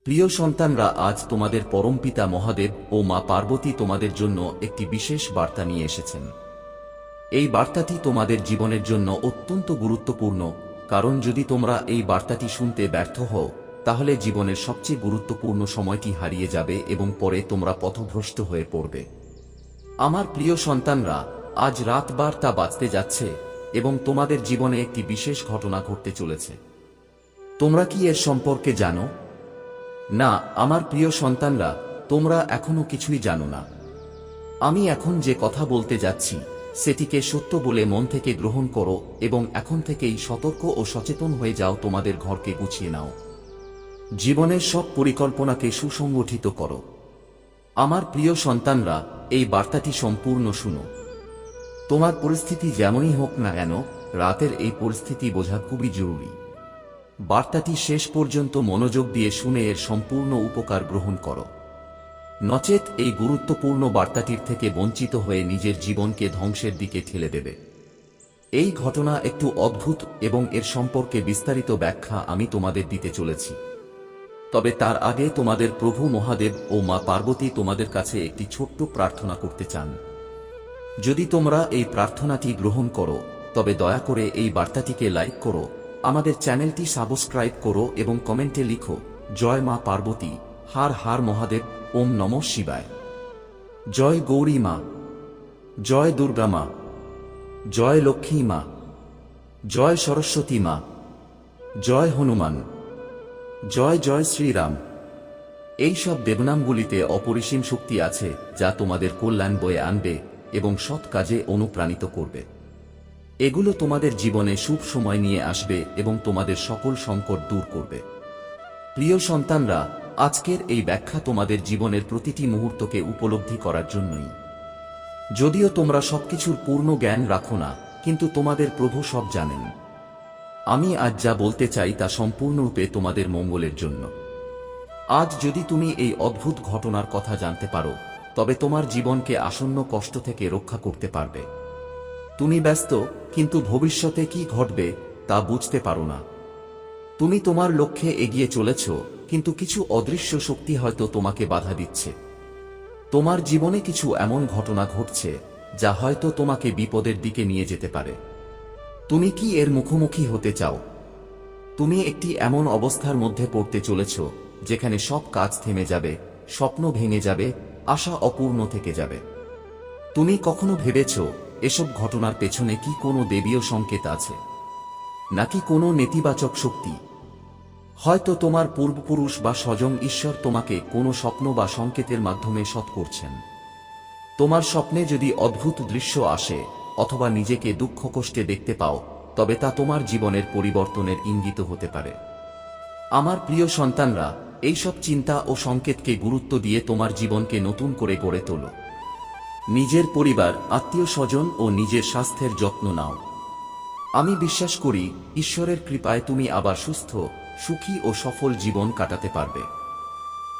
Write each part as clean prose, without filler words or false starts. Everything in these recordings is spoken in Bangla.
প্রিয় সন্তানরা, আজ তোমাদের পরমপিতা মহাদেব ও মা পার্বতী তোমাদের জন্য একটি বিশেষ বার্তা নিয়ে এসেছেন। এই বার্তাটি তোমাদের জীবনের জন্য অত্যন্ত গুরুত্বপূর্ণ, কারণ যদি তোমরা এই বার্তাটি শুনতে ব্যর্থ হও তাহলে জীবনের সবচেয়ে গুরুত্বপূর্ণ সময়টি হারিয়ে যাবে এবং পরে তোমরা পথভ্রষ্ট হয়ে পড়বে। আমার প্রিয় সন্তানরা, আজ রাত 12টা বাজতে যাচ্ছে এবং তোমাদের জীবনে একটি বিশেষ ঘটনা ঘটতে চলেছে। তোমরা কি এর সম্পর্কে জানো? না, আমার প্রিয় সন্তানরা, তোমরা এখনো কিছুই জানো না। আমি এখন যে কথা বলতে যাচ্ছি সেটিকে সত্য বলে মন থেকে গ্রহণ করো এবং এখন থেকেই সতর্ক ও সচেতন হয়ে যাও। তোমাদের ঘরকে গুছিয়ে নাও, জীবনের সব পরিকল্পনাকে সুসংগঠিত করো। আমার প্রিয় সন্তানরা, এই বার্তাটি সম্পূর্ণ শুনো। তোমার পরিস্থিতি যেমনই হোক না কেন, রাতের এই পরিস্থিতি বোঝা খুবই জরুরি। বার্তাটি শেষ পর্যন্ত মনোযোগ দিয়ে শুনে এর সম্পূর্ণ উপকার গ্রহণ করো, নচেত এই গুরুত্বপূর্ণ বার্তাটির থেকে বঞ্চিত হয়ে নিজের জীবনকে ধ্বংসের দিকে ঠেলে দেবে। এই ঘটনা একটু অদ্ভুত এবং এর সম্পর্কে বিস্তারিত ব্যাখ্যা আমি তোমাদের দিতে চলেছি। তবে তার আগে তোমাদের প্রভু মহাদেব ও মা পার্বতী তোমাদের কাছে একটি ছোট্ট প্রার্থনা করতে চান। যদি তোমরা এই প্রার্থনাটি গ্রহণ করো তবে দয়া করে এই বার্তাটিকে লাইক করো, আমাদের চ্যানেলটি সাবস্ক্রাইব করো এবং কমেন্টে লিখো, জয় মা পার্বতী, হার হার মহাদেব, ওম নমঃ শিবায়। জয় গৌরী মা, জয় দুর্গা মা, জয় লক্ষ্মী মা, জয় সরস্বতী মা, জয় হনুমান, জয় জয় শ্রীরাম। এই সব দেবনামগুলিতে অপরিসীম শক্তি আছে যা তোমাদের কল্যাণ বয়ে আনবে এবং সৎ কাজে অনুপ্রাণিত করবে। এগুলো তোমাদের জীবনে শুভ সময় নিয়ে আসবে এবং তোমাদের সকল সংকট দূর করবে। প্রিয় সন্তানরা, আজকের এই ব্যাখ্যা তোমাদের জীবনের প্রতিটি মুহূর্তকে উপলব্ধি করার জন্যই। যদিও তোমরা সবকিছুর পূর্ণ জ্ঞান রাখো না, কিন্তু তোমাদের প্রভু সব জানেন। আমি আজ যা বলতে চাই তা সম্পূর্ণরূপে তোমাদের মঙ্গলের জন্য। আজ যদি তুমি এই অদ্ভুত ঘটনার কথা জানতে পারো তবে তোমার জীবনকে আসন্ন কষ্ট থেকে রক্ষা করতে পারবে। তুমি ব্যস্ত, কিন্তু ভবিষ্যতে কি ঘটবে তা বুঝতে পারো না। তুমি তোমার লক্ষ্যে এগিয়ে চলেছ, কিন্তু কিছু অদৃশ্য শক্তি হয়তো তোমাকে বাধা দিচ্ছে। তোমার জীবনে কিছু এমন ঘটনা ঘটছে যা হয়তো তোমাকে বিপদের দিকে নিয়ে যেতে পারে। তুমি কি এর মুখোমুখি হতে চাও? তুমি একটি এমন অবস্থার মধ্যে পড়তে চলেছ যেখানে সব কাজ থেমে যাবে, স্বপ্ন ভেঙে যাবে, আশা অপূর্ণ থেকে যাবে। তুমি কখনো ভেবেছ এসব ঘটনার পেছনে কি কোনো দেবীয় সংকেত আছে, নাকি কোনো নেতিবাচক শক্তি? হয়তো তোমার পূর্বপুরুষ বা স্বজন ঈশ্বর তোমাকে কোনো স্বপ্ন বা সংকেতের মাধ্যমে সৎ করছেন। তোমার স্বপ্নে যদি অদ্ভুত দৃশ্য আসে অথবা নিজেকে দুঃখ কষ্টে দেখতে পাও তবে তা তোমার জীবনের পরিবর্তনের ইঙ্গিত হতে পারে। আমার প্রিয় সন্তানরা, এইসব চিন্তা ও সংকেতকে গুরুত্ব দিয়ে তোমার জীবনকে নতুন করে গড়ে তোলো। নিজের পরিবার, আত্মীয় স্বজন ও নিজের স্বাস্থ্যের যত্ন নাও। আমি বিশ্বাস করি ঈশ্বরের কৃপায় তুমি আবার সুস্থ, সুখী ও সফল জীবন কাটাতে পারবে।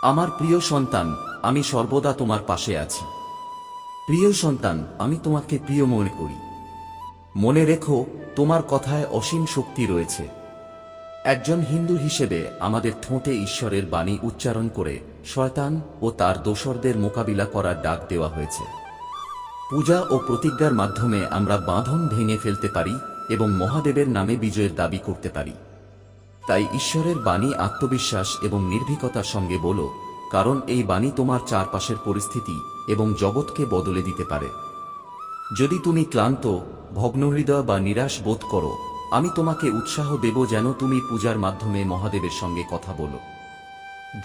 আমার প্রিয় সন্তান, আমি সর্বদা তোমার পাশে আছি। প্রিয় সন্তান, আমি তোমাকে প্রিয় মনে করি। মনে রেখো, তোমার কথায় অসীম শক্তি রয়েছে। একজন হিন্দু হিসেবে আমাদের ঠোঁটে ঈশ্বরের বাণী উচ্চারণ করে শয়তান ও তার দোসরদের মোকাবিলা করার ডাক দেওয়া হয়েছে। পূজা ও প্রতিজ্ঞার মাধ্যমে আমরা বাঁধন ভেঙে ফেলতে পারি এবং মহাদেবের নামে বিজয়ের দাবি করতে পারি। তাই ঈশ্বরের বাণী আত্মবিশ্বাস এবং নির্ভীকতার সঙ্গে বলো, কারণ এই বাণী তোমার চারপাশের পরিস্থিতি এবং জগৎকে বদলে দিতে পারে। যদি তুমি ক্লান্ত, ভগ্নহৃদয় বা নিরাশ বোধ করো, আমি তোমাকে উৎসাহ দেব যেন তুমি পূজার মাধ্যমে মহাদেবের সঙ্গে কথা বলো।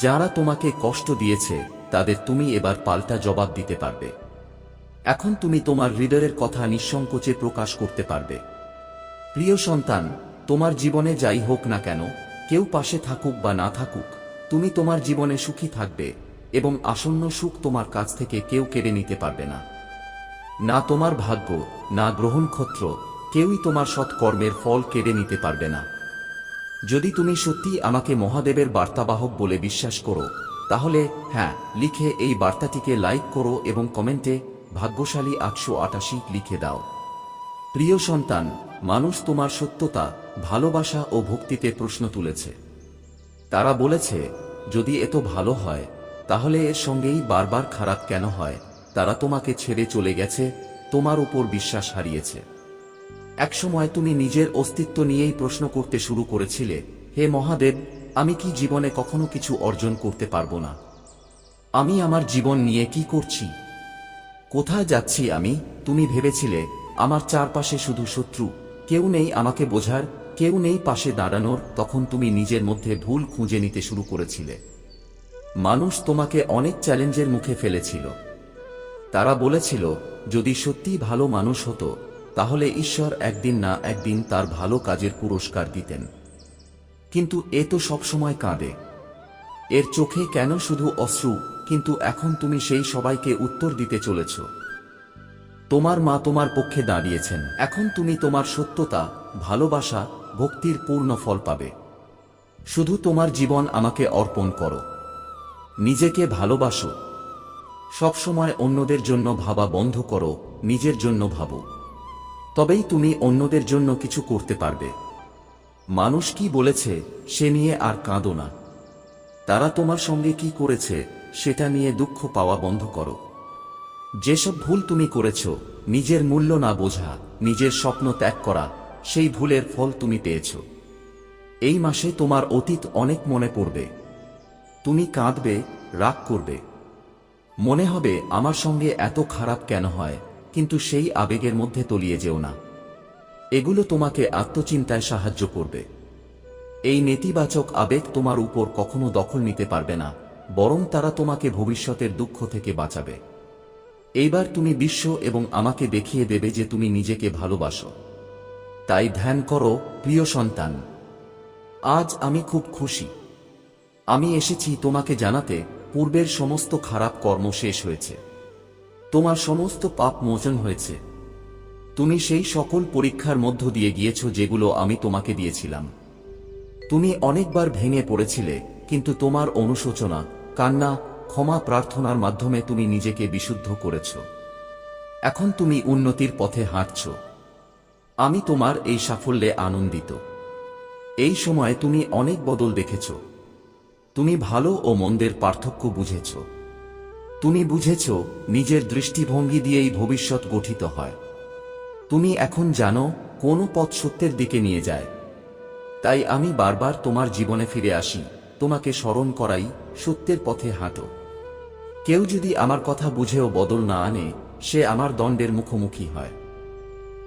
যারা তোমাকে কষ্ট দিয়েছে তাদের তুমি এবার পাল্টা জবাব দিতে পারবে। এখন তুমি তোমার হৃদয়ের কথা নিঃসংকোচে প্রকাশ করতে পারবে। প্রিয় সন্তান, তোমার জীবনে যাই হোক না কেন, কেউ পাশে থাকুক বা না থাকুক, তুমি তোমার জীবনে সুখী থাকবে এবং আসন্ন সুখ তোমার কাছ থেকে কেউ কেড়ে নিতে পারবে না। না তোমার ভাগ্য, না গ্রহ নক্ষত্র, কেউই তোমার সৎকর্মের ফল কেড়ে নিতে পারবে না। যদি তুমি সত্যি আমাকে মহাদেবের বার্তাবাহক বলে বিশ্বাস করো তাহলে হ্যাঁ লিখে এই বার্তাটিকে লাইক করো এবং কমেন্টে ভাগ্যশালী 888 লিখে দাও। প্রিয় সন্তান, মানুষ তোমার সত্যতা, ভালোবাসা ও ভক্তিতে প্রশ্ন তুলেছে। তারা বলেছে, যদি এত ভালো হয় তাহলে এর সঙ্গেই বারবার খারাপ কেন হয়? তারা তোমাকে ছেড়ে চলে গেছে, তোমার উপর বিশ্বাস হারিয়েছে। একসময় তুমি নিজের অস্তিত্ব নিয়েই প্রশ্ন করতে শুরু করেছিলে, হে মহাদেব, আমি কি জীবনে কখনো কিছু অর্জন করতে পারবো না? আমি আমার জীবন নিয়ে কি করছি? কোথায় যাচ্ছি আমি? তুমি ভেবেছিলে আমার চারপাশে শুধু শত্রু, কেউ নেই আমাকে বোঝার, কেউ নেই পাশে দাঁড়ানোর। তখন তুমি নিজের মধ্যে ভুল খুঁজে নিতে শুরু করেছিলে। মানুষ তোমাকে অনেক চ্যালেঞ্জের মুখে ফেলেছিল। তারা বলেছিল, যদি সত্যিই ভালো মানুষ হতো তাহলে ঈশ্বর একদিন না একদিন তার ভালো কাজের পুরস্কার দিতেন। কিন্তু এ তো সবসময় কাঁদে, এর চোখে কেন শুধু অশ্রু? কিন্তু এখন তুমি সেই সবাইকে উত্তর দিতে চলেছ। তোমার মা তোমার পক্ষে দাঁড়িয়েছেন। এখন তুমি তোমার সত্যতা, ভালোবাসা, ভক্তির পূর্ণ ফল পাবে। শুধু তোমার জীবন আমাকে অর্পণ করো। নিজেকে ভালোবাসো। সবসময় অন্যদের জন্য ভাবা বন্ধ করো, নিজের জন্য ভাবো। তবেই তুমি অন্যদের জন্য কিছু করতে পারবে। মানুষ কি বলেছে সে নিয়ে আর কাঁদো না। তারা তোমার সঙ্গে কি করেছে সেটা নিয়ে দুঃখ পাওয়া বন্ধ করো। যেসব ভুল তুমি করেছ, নিজের মূল্য না বোঝা, নিজের স্বপ্ন ত্যাগ করা, সেই ভুলের ফল তুমি পেয়েছ। এই মাসে তোমার অতীত অনেক মনে পড়বে। তুমি কাঁদবে, রাগ করবে, মনে হবে আমার সঙ্গে এত খারাপ কেন হয়। কিন্তু সেই আবেগের মধ্যে তলিয়ে যেও না। এগুলো তোমাকে আত্মচিন্তায় সাহায্য করবে। এই নেতিবাচক আবেগ তোমার উপর কখনো দখল নিতে পারবে না, বরং তারা তোমাকে ভবিষ্যতের দুঃখ থেকে বাঁচাবে। এইবার তুমি বিশ্ব এবং আমাকে দেখিয়ে দেবে যে তুমি নিজেকে ভালোবাসো। তাই ধ্যান করো, প্রিয় সন্তান। আজ আমি খুব খুশি। আমি এসেছি তোমাকে জানাতে, পূর্বের সমস্ত খারাপ কর্ম শেষ হয়েছে। তোমার সমস্ত পাপ মোচন হয়েছে। তুমি সেই সকল পরীক্ষার মধ্য দিয়ে গিয়েছ যেগুলো আমি তোমাকে দিয়েছিলাম। তুমি অনেকবার ভেঙে পড়েছিলে, কিন্তু তোমার অনুশোচনা, কান্না, ক্ষমা প্রার্থনার মাধ্যমে তুমি নিজেকে বিশুদ্ধ করেছ। এখন তুমি উন্নতির পথে হাঁটছ। আমি তোমার এই সাফল্যে আনন্দিত। এই সময়ে তুমি অনেক বদল দেখেছ। তুমি ভালো ও মন্দের পার্থক্য বুঝেছ। তুমি বুঝেছ নিজের দৃষ্টিভঙ্গি দিয়েই ভবিষ্যৎ গঠিত হয়। তুমি এখন জানো কোন পথ সত্যের দিকে নিয়ে যায়। তাই আমি বারবার তোমার জীবনে ফিরে আসি, তোমাকে স্মরণ করাই, সত্যের পথে হাঁটো। কেউ যদি আমার কথা বুঝেও বদল না আনে, সে আমার দণ্ডের মুখোমুখি হয়।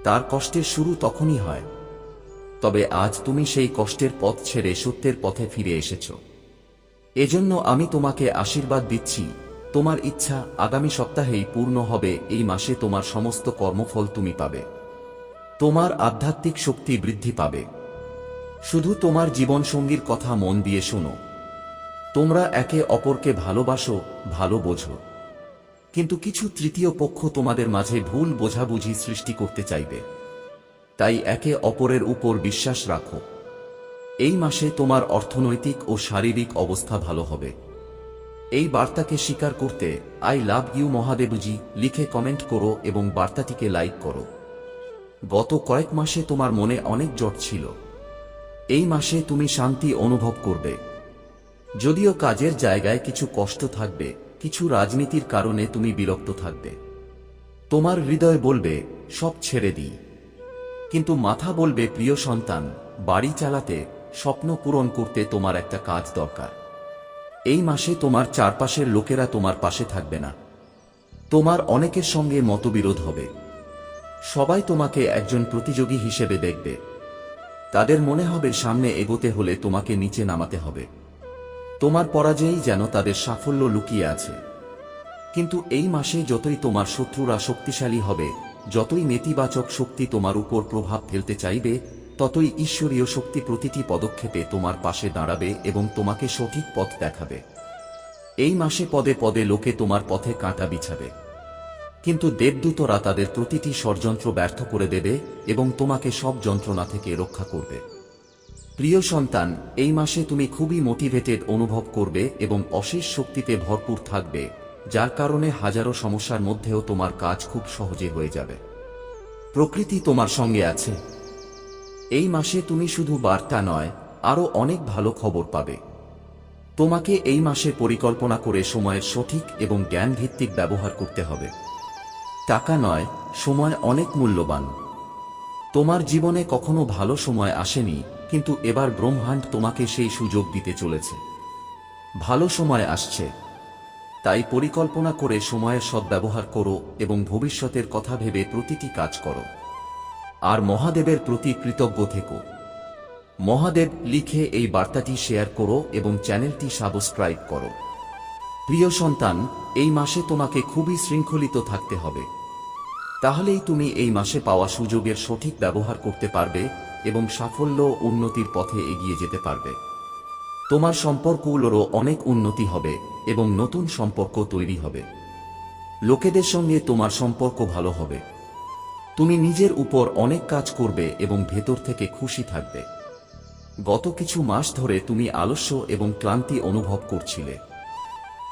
তার কষ্টের শুরু তখনই হয়। তবে আজ তুমি সেই কষ্টের পথ ছেড়ে সত্যের পথে ফিরে এসেছ। এজন্য আমি তোমাকে আশীর্বাদ দিচ্ছি। তোমার ইচ্ছা আগামী সপ্তাহেই পূর্ণ হবে। এই মাসে তোমার সমস্ত কর্মফল তুমি পাবে। তোমার আধ্যাত্মিক শক্তি বৃদ্ধি পাবে। শুধু তোমার জীবনসঙ্গীর কথা মন দিয়ে শোনো। তোমরা একে অপরকে ভালোবাসো, ভালো বোঝো। কিন্তু কিছু তৃতীয় পক্ষ তোমাদের মাঝে ভুল বোঝাবুঝি সৃষ্টি করতে চাইবে। তাই একে অপরের উপর বিশ্বাস রাখো। এই মাসে তোমার অর্থনৈতিক ও শারীরিক অবস্থা ভালো হবে। এই বার্তাকে স্বীকার করতে আই লাভ ইউ মহাদেবজি লিখে কমেন্ট করো এবং বার্তাটিকে লাইক করো। গত কয়েক মাসে তোমার মনে অনেক জট ছিল। এই মাসে তুমি শান্তি অনুভব করবে। যদিও কাজের জায়গায় কিছু কষ্ট থাকবে, কিছু রাজনীতির কারণে তুমি বিরক্ত থাকবে। তোমার হৃদয় বলবে সব ছেড়ে দিই, কিন্তু মাথা বলবে প্রিয় সন্তান, বাড়ি চালাতে, স্বপ্ন পূরণ করতে তোমার একটা কাজ দরকার। এই মাসে তোমার চারপাশের লোকেরা তোমার পাশে থাকবে না। তোমার অনেকের সঙ্গে মতবিরোধ হবে। সবাই তোমাকে একজন প্রতিযোগী হিসেবে দেখবে। তাদের মনে হবে সামনে এগোতে হলে তোমাকে নিচে নামাতে হবে। তোমার পরাজয়ই যেন তাদের সাফল্য লুকিয়ে আছে। কিন্তু এই মাসে যতই তোমার শত্রুরা শক্তিশালী হবে, যতই নেতিবাচক শক্তি তোমার উপর প্রভাব ফেলতে চাইবে, ততই ঈশ্বরীয় শক্তি প্রতিটি পদক্ষেপে তোমার পাশে দাঁড়াবে এবং তোমাকে সঠিক পথ দেখাবে। এই মাসে পদে পদে লোকে তোমার পথে কাঁটা বিছাবে, কিন্তু দেবদূতরা তাদের প্রতিটি ষড়যন্ত্র ব্যর্থ করে দেবে এবং তোমাকে সব যন্ত্রণা থেকে রক্ষা করবে। প্রিয় সন্তান, এই মাসে তুমি খুবই মোটিভেটেড অনুভব করবে এবং অশেষ শক্তিতে ভরপুর থাকবে, যার কারণে হাজারো সমস্যার মধ্যেও তোমার কাজ খুব সহজে হয়ে যাবে। প্রকৃতি তোমার সঙ্গে আছে। এই মাসে তুমি শুধু বার্তা নয়, আরও অনেক ভালো খবর পাবে। তোমাকে এই মাসে পরিকল্পনা করে সময়ের সঠিক এবং জ্ঞান ভিত্তিক ব্যবহার করতে হবে। টাকা নয়, সময় অনেক মূল্যবান। তোমার জীবনে কখনো ভালো সময় আসেনি, কিন্তু এবার ব্রহ্মাণ্ড তোমাকে সেই সুযোগ দিতে চলেছে। ভালো সময় আসছে, তাই পরিকল্পনা করে সময়ের সদ্ব্যবহার করো এবং ভবিষ্যতের কথা ভেবে প্রতিটি কাজ করো। আর মহাদেবের প্রতি কৃতজ্ঞ থেকো। মহাদেব লিখে এই বার্তাটি শেয়ার করো এবং চ্যানেলটি সাবস্ক্রাইব করো। প্রিয় সন্তান, এই মাসে তোমাকে খুবই শৃঙ্খলিত থাকতে হবে। তাহলেই তুমি এই মাসে পাওয়া সুযোগের সঠিক ব্যবহার করতে পারবে এবং সাফল্য ও উন্নতির পথে এগিয়ে যেতে পারবে। তোমার সম্পর্কগুলোরও অনেক উন্নতি হবে এবং নতুন সম্পর্ক তৈরি হবে। লোকেদের সঙ্গে তোমার সম্পর্ক ভালো হবে। তুমি নিজের উপর অনেক কাজ করবে এবং ভেতর থেকে খুশি থাকবে। গত কিছু মাস ধরে তুমি আলস্য এবং ক্লান্তি অনুভব করছিলে।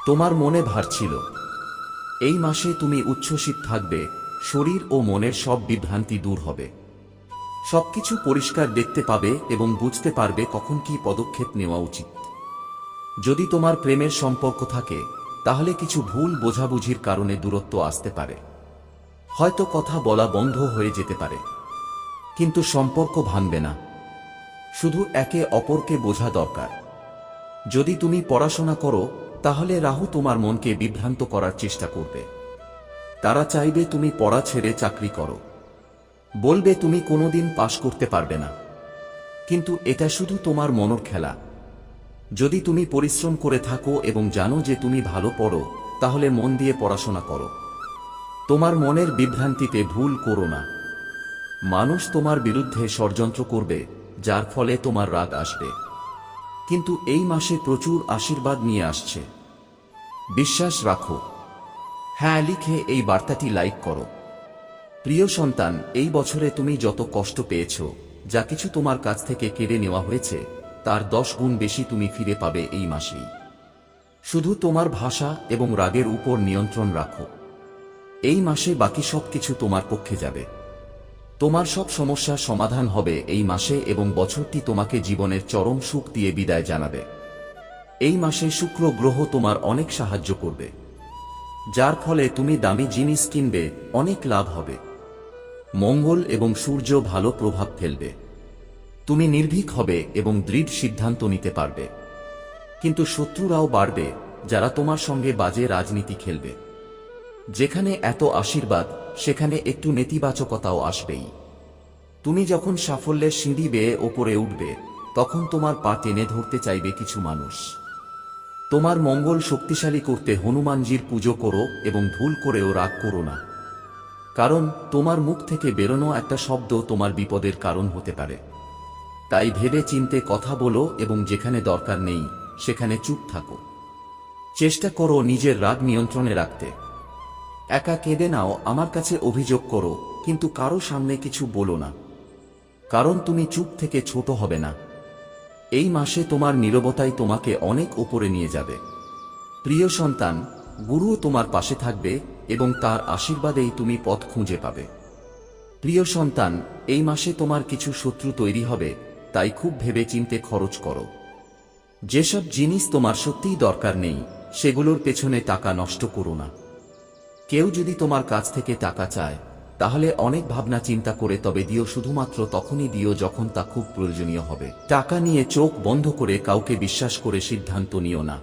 তোমার মনে ভার ছিল। এই মাসে তুমি উচ্ছ্বসিত থাকবে, শরীর ও মনের সব বিভ্রান্তি দূর হবে। সবকিছু পরিষ্কার দেখতে পাবে এবং বুঝতে পারবে কখন কি পদক্ষেপ নেওয়া উচিত। যদি তোমার প্রেমের সম্পর্ক থাকে, তাহলে কিছু ভুল বোঝাবুঝির কারণে দূরত্ব আসতে পারে। হয়তো কথা বলা বন্ধ হয়ে যেতে পারে, কিন্তু সম্পর্ক ভাঙবে না। শুধু একে অপরকে বোঝা দরকার। যদি তুমি পড়াশোনা করো, তাহলে রাহু তোমার মনকে বিভ্রান্ত করার চেষ্টা করবে। তারা চাইবে তুমি পড়া ছেড়ে চাকরি করো। বলবে তুমি কোনোদিন পাশ করতে পারবে না। কিন্তু এটা শুধু তোমার মনের খেলা। যদি তুমি পরিশ্রম করে থাকো এবং জানো যে তুমি ভালো পড়ো, তাহলে মন দিয়ে পড়াশোনা করো। তোমার মনের বিভ্রান্তিতে ভুল করো না। মানুষ তোমার বিরুদ্ধে ষড়যন্ত্র করবে, যার ফলে তোমার রাগ আসবে। কিন্তু এই মাসে প্রচুর আশীর্বাদ নিয়ে আসছে। বিশ্বাস রাখো। হ্যাঁ লিখে এই বার্তাটি লাইক করো। প্রিয় সন্তান, এই বছরে তুমি যত কষ্ট পেয়েছ, যা কিছু তোমার কাছ থেকে কেড়ে নেওয়া হয়েছে, তার 10 গুণ বেশি তুমি ফিরে পাবে এই মাসেই। শুধু তোমার ভাষা এবং রাগের উপর নিয়ন্ত্রণ রাখো। এই মাসে বাকি সবকিছু তোমার পক্ষে যাবে। তোমার সব সমস্যার সমাধান হবে এই মাসে এবং বছরটি তোমাকে জীবনের চরম সুখ দিয়ে বিদায় জানাবে। এই মাসে শুক্র গ্রহ তোমার অনেক সাহায্য করবে, যার ফলে তুমি দামি জিনিস কিনবে, অনেক লাভ হবে। মঙ্গল এবং সূর্য ভালো প্রভাব ফেলবে। তুমি নির্ভীক হবে এবং দৃঢ় সিদ্ধান্ত নিতে পারবে। কিন্তু শত্রুরাও বাড়বে, যারা তোমার সঙ্গে বাজে রাজনীতি খেলবে। যেখানে এত আশীর্বাদ, সেখানে একটু নেতিবাচকতাও আসবেই। তুমি যখন সাফল্যের সিঁড়ি বেয়ে ওপরে উঠবে, তখন তোমার পা টেনে ধরতে চাইবে কিছু মানুষ। তোমার মঙ্গল শক্তিশালী করতে হনুমানজির পুজো করো এবং ভুল করেও রাগ করো না। কারণ তোমার মুখ থেকে বেরোনো একটা শব্দ তোমার বিপদের কারণ হতে পারে। তাই ভেবে চিন্তে কথা বলো এবং যেখানে দরকার নেই, সেখানে চুপ থাকো। চেষ্টা করো নিজের রাগ নিয়ন্ত্রণে রাখতে। একা কেঁদে নাও, আমার কাছে অভিযোগ করো, কিন্তু কারো সামনে কিছু বলো না। কারণ তুমি চুপ থেকে ছোট হবে না। এই মাসে তোমার নীরবতাই তোমাকে অনেক উপরে নিয়ে যাবে। প্রিয় সন্তান, গুরুও তোমার পাশে থাকবে এবং তার আশীর্বাদেই তুমি পথ খুঁজে পাবে। প্রিয় সন্তান, এই মাসে তোমার কিছু শত্রু তৈরি হবে, তাই খুব ভেবে চিন্তে খরচ করো। যেসব জিনিস তোমার সত্যিই দরকার নেই, সেগুলোর পেছনে টাকা নষ্ট করো না। কেউ যদি তোমার কাছ থেকে টাকা চায়, তাহলে অনেক ভাবনা চিন্তা করে তবে দিও। শুধুমাত্র তখনই দিও যখন তা খুব প্রয়োজনীয় হবে। টাকা নিয়ে চোখ বন্ধ করে কাউকে বিশ্বাস করে সিদ্ধান্ত নিও না।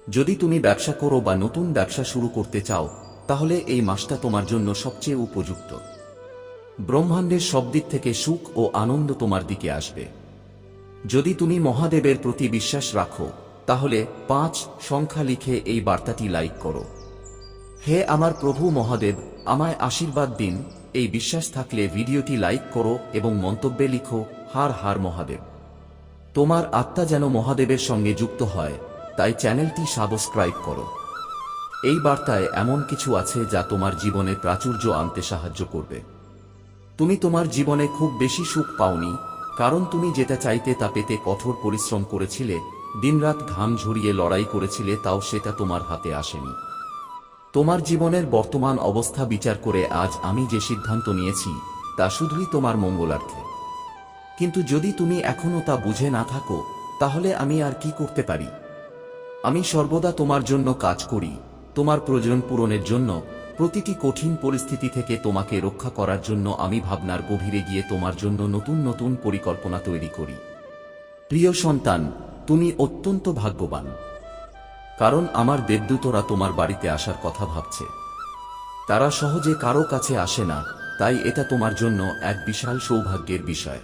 যদি তুমি ব্যবসা করো বা নতুন ব্যবসা শুরু করতে চাও, তাহলে এই মাসটা তোমার জন্য সবচেয়ে উপযুক্ত। ব্রহ্মাণ্ডের সব দিক থেকে সুখ ও আনন্দ তোমার দিকে আসবে। যদি তুমি মহাদেবের প্রতি বিশ্বাস রাখো, তাহলে 5 সংখ্যা লিখে এই বার্তাটি লাইক করো। হে আমার প্রভু মহাদেব, আমায় আশীর্বাদ দিন। এই বিশ্বাস থাকলে ভিডিওটি লাইক করো এবং মন্তব্যে লিখো, হার হার মহাদেব। তোমার আত্মা যেন মহাদেবের সঙ্গে যুক্ত হয়, তাই চ্যানেলটি সাবস্ক্রাইব করো। এই বার্তায় এমন কিছু আছে যা তোমার জীবনে প্রাচুর্য আনতে সাহায্য করবে। তুমি তোমার জীবনে খুব বেশি সুখ পাওনি, কারণ তুমি যেটা চাইতে তা পেতে কঠোর পরিশ্রম করেছিলে, দিনরাত ঘাম ঝরিয়ে লড়াই করেছিলে, তাও সেটা তোমার হাতে আসেনি। তোমার জীবনের বর্তমান অবস্থা বিচার করে আজ আমি যে সিদ্ধান্ত নিয়েছি, তা শুধুই তোমার মঙ্গলার্থে। কিন্তু যদি তুমি এখনো তা বুঝে না থাকো, তাহলে আমি আর কি করতে পারি? আমি সর্বদা তোমার জন্য কাজ করি, তোমার প্রয়োজন পূরণের জন্য। প্রতিটি কঠিন পরিস্থিতি থেকে তোমাকে রক্ষা করার জন্য আমি ভাবনার গভীরে গিয়ে তোমার জন্য নতুন নতুন পরিকল্পনা তৈরি করি। প্রিয় সন্তান, তুমি অত্যন্ত ভাগ্যবান, কারণ আমার দেবদূতরা তোমার বাড়িতে আসার কথা ভাবছে। তারা সহজে কারো কাছে আসে না, তাই এটা তোমার জন্য এক বিশাল সৌভাগ্যের বিষয়।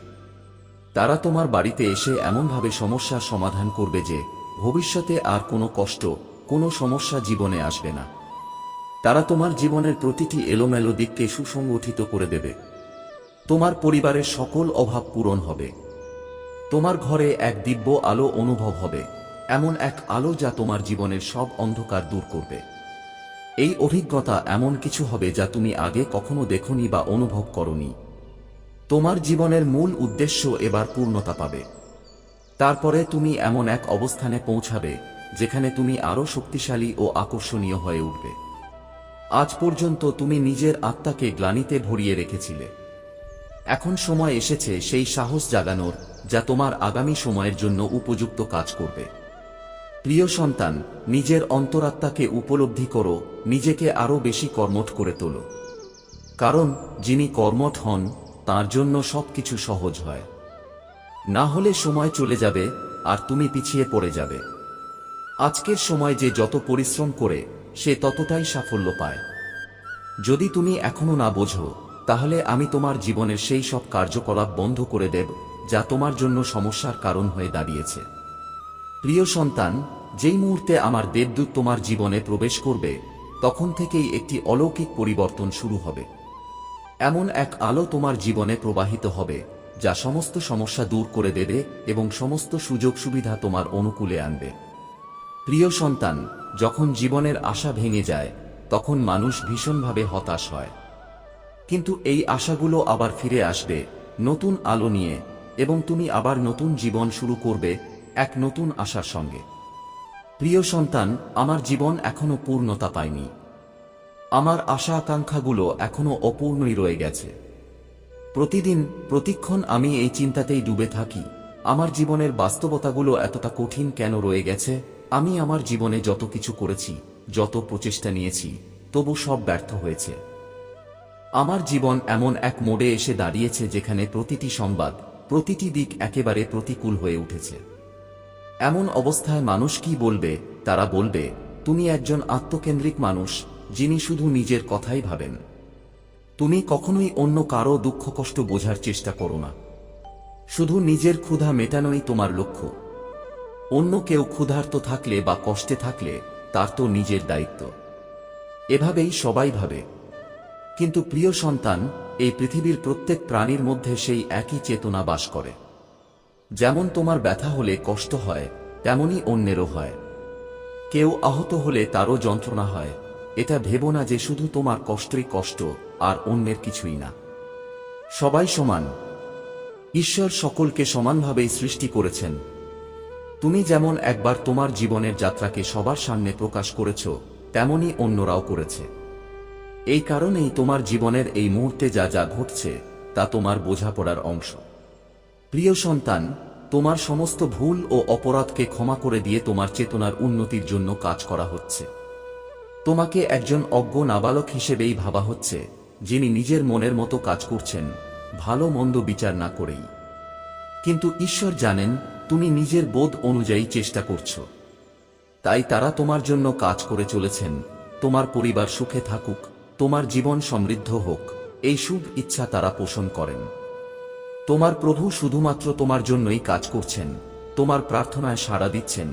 তারা তোমার বাড়িতে এসে এমনভাবে সমস্যার সমাধান করবে যে ভবিষ্যতে আর কোনো কষ্ট, কোনো সমস্যা জীবনে আসবে না। তারা তোমার জীবনের প্রতিটি এলোমেলো দিককে সুসংগঠিত করে দেবে। তোমার পরিবারের সকল অভাব পূরণ হবে। তোমার ঘরে এক দিব্য আলো অনুভব হবে, এমন এক আলো যা তোমার জীবনের সব অন্ধকার দূর করবে। এই অভিজ্ঞতা এমন কিছু হবে যা তুমি আগে কখনো দেখোনি বা অনুভব করনি। তোমার জীবনের মূল উদ্দেশ্য এবার পূর্ণতা পাবে। তারপরে তুমি এমন এক অবস্থানে পৌঁছাবে যেখানে তুমি আরো শক্তিশালী ও আকর্ষণীয় হয়ে উঠবে। আজ পর্যন্ত তুমি নিজের আত্মাকে গ্লানিতে ভরিয়ে রেখেছিলে। এখন সময় এসেছে সেই সাহস জাগানোর যা তোমার আগামী সময়ের জন্য উপযুক্ত কাজ করবে। প্রিয় সন্তান, নিজের অন্তরাত্মাকে উপলব্ধি করো, নিজেকে আরো বেশি কর্মঠ করে তোলো। কারণ যিনি কর্মঠ হন তার জন্য সবকিছু সহজ হয়। না হলে সময় চলে যাবে আর তুমি পিছিয়ে পড়ে যাবে। আজকের সময় যে যত পরিশ্রম করে সে ততটাই সাফল্য পায়। যদি তুমি এখনো না বোঝো, তাহলে আমি তোমার জীবনের সেই সব কার্যকলাপ বন্ধ করে দেব যা তোমার জন্য সমস্যার কারণ হয়ে দাঁড়িয়েছে। প্রিয় সন্তান, যেই মুহূর্তে আমার দেবদূত তোমার জীবনে প্রবেশ করবে, তখন থেকেই একটি অলৌকিক পরিবর্তন শুরু হবে। এমন এক আলো তোমার জীবনে প্রবাহিত হবে যা সমস্ত সমস্যা দূর করে দেবে এবং সমস্ত সুযোগ সুবিধা তোমার অনুকূলে আনবে। প্রিয় সন্তান, যখন জীবনের আশা ভেঙে যায় তখন মানুষ ভীষণভাবে হতাশ হয়। কিন্তু এই আশাগুলো আবার ফিরে আসবে নতুন আলো নিয়ে, এবং তুমি আবার নতুন জীবন শুরু করবে এক নতুন আশার সঙ্গে। প্রিয় সন্তান, আমার জীবন এখনো পূর্ণতা পায়নি। আমার আশা আকাঙ্ক্ষাগুলো এখনো অপূর্ণই রয়ে গেছে। প্রতিদিন প্রতিক্ষণ আমি এই চিন্তাতেই ডুবে থাকি, আমার জীবনের বাস্তবতাগুলো এতটা কঠিন কেন রয়ে গেছে। আমি আমার জীবনে যত কিছু করেছি, যত প্রচেষ্টা নিয়েছি, তবু সব ব্যর্থ হয়েছে। আমার জীবন এমন এক মোড়ে এসে দাঁড়িয়েছে যেখানে প্রতিটি সংবাদ, প্রতিটি দিক একেবারে প্রতিকূল হয়ে উঠেছে। এমন অবস্থায় মানুষ কি বলবে? তারা বলবে, তুমি একজন আত্মকেন্দ্রিক মানুষ যিনি শুধু নিজের কথাই ভাবেন। তুমি কখনোই অন্য কারো দুঃখ কষ্ট বোঝার চেষ্টা করো না। শুধু নিজের ক্ষুধা মেটানোই তোমার লক্ষ্য। অন্য কেউ ক্ষুধার্ত থাকলে বা কষ্টে থাকলে তার তো নিজের দায়িত্ব। এভাবেই সবাই ভাবে। কিন্তু প্রিয় সন্তান, এই পৃথিবীর প্রত্যেক প্রাণীর মধ্যে সেই একই চেতনা বাস করে। যেমন তোমার ব্যথা হলে কষ্ট হয়, তেমনি অন্যেরও হয়। কেউ আহত হলে তারও যন্ত্রণা হয়। এটা ভেবো না যে শুধু তোমার কষ্টই কষ্ট আর অন্যের কিছুই না। সবাই সমান। ঈশ্বর সকলকে সমানভাবেই সৃষ্টি করেছেন। তুমি যেমন একবার তোমার জীবনের যাত্রাকে সবার সামনে প্রকাশ করেছ, তেমনি অন্যরাও করেছে। এই কারণেই তোমার জীবনের এই মুহূর্তে যা যা ঘটছে তা তোমার বোঝাপড়ার অংশ। প্রিয় সন্তান, তোমার সমস্ত ভুল ও অপরাধকে ক্ষমা করে দিয়ে তোমার চেতনার উন্নতির জন্য কাজ করা হচ্ছে। তোমাকে একজন অজ্ঞ নাবালক হিসেবেই ভাবা হচ্ছে, যিনি নিজের মনের মতো কাজ করছেন, ভালো মন্দ বিচার না করেই। কিন্তু ঈশ্বর জানেন তুমি নিজের বোধ অনুযায়ী চেষ্টা করছো। তাই তারা তোমার জন্য কাজ করে চলেছেন। তোমার পরিবার সুখে থাকুক, তোমার জীবন সমৃদ্ধ হোক, এই শুভ ইচ্ছা তারা পোষণ করেন। তোমার প্রভু শুধুমাত্র তোমার জন্যই কাজ করছেন, তোমার প্রার্থনায় সাড়া দিচ্ছেন,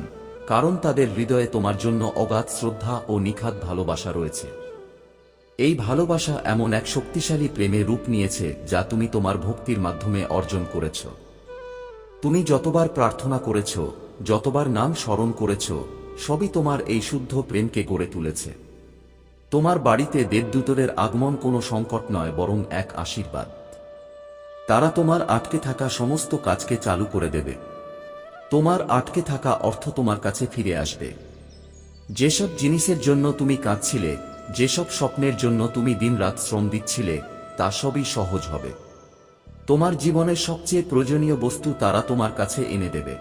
কারণ তাদের হৃদয়ে তোমার জন্য অগাধ শ্রদ্ধা ও নিখাদ ভালোবাসা রয়েছে। এই ভালোবাসা এমন এক শক্তিশালী প্রেমে রূপ নিয়েছে যা তুমি তোমার ভক্তির মাধ্যমে অর্জন করেছ। তুমি যতবার প্রার্থনা করেছ, যতবার নাম স্মরণ করেছ, সবই তোমার এই শুদ্ধ প্রেমকে গড়ে তুলেছে। তোমার বাড়িতে দেবদূতদের আগমন কোনো সংকট নয়, বরং এক আশীর্বাদ। তারা তোমার আটকে থাকা সমস্ত কাজকে চালু করে দেবে। তোমার আটকে থাকা অর্থ তোমার কাছে ফিরে আসবে। যেসব জিনিসের জন্য তুমি কাঁদছিলে, যেসব স্বপ্নের জন্য তুমি দিনরাত শ্রম দিচ্ছিলে, তা সবই সহজ হবে। তোমার জীবনের সবচেয়ে প্রয়োজনীয় বস্তু তারা তোমার কাছে এনে দেবে।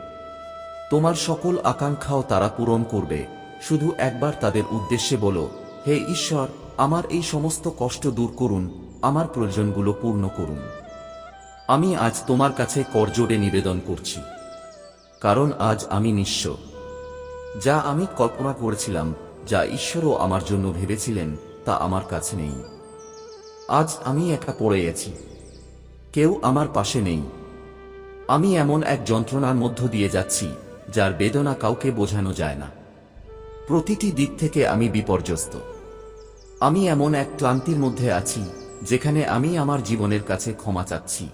তোমার সকল আকাঙ্ক্ষাও তারা পূরণ করবে। শুধু একবার তাদের উদ্দেশ্যে বলো, হে ঈশ্বর, আমার এই সমস্ত কষ্ট দূর করুন, আমার প্রয়োজনগুলো পূর্ণ করুন। আমি আজ তোমার কাছে করজোড়ে নিবেদন করছি, কারণ আজ আমি নিঃস্ব। যা আমি কল্পনা করেছিলাম, যা ঈশ্বরও আমার জন্য ভেবেছিলেন, তা আমার কাছে নেই। আজ আমি একা পড়ে আছি, কেউ আমার পাশে নেই। আমি এমন এক যন্ত্রণার মধ্য দিয়ে যাচ্ছি, যার বেদনা কাউকে বোঝানো যায় না। প্রতিটি দিক থেকে আমি বিপর্যস্ত। আমি এমন এক ক্লান্তির মধ্যে আছি, যেখানে আমি আমার জীবনের কাছে ক্ষমা চাচ্ছি।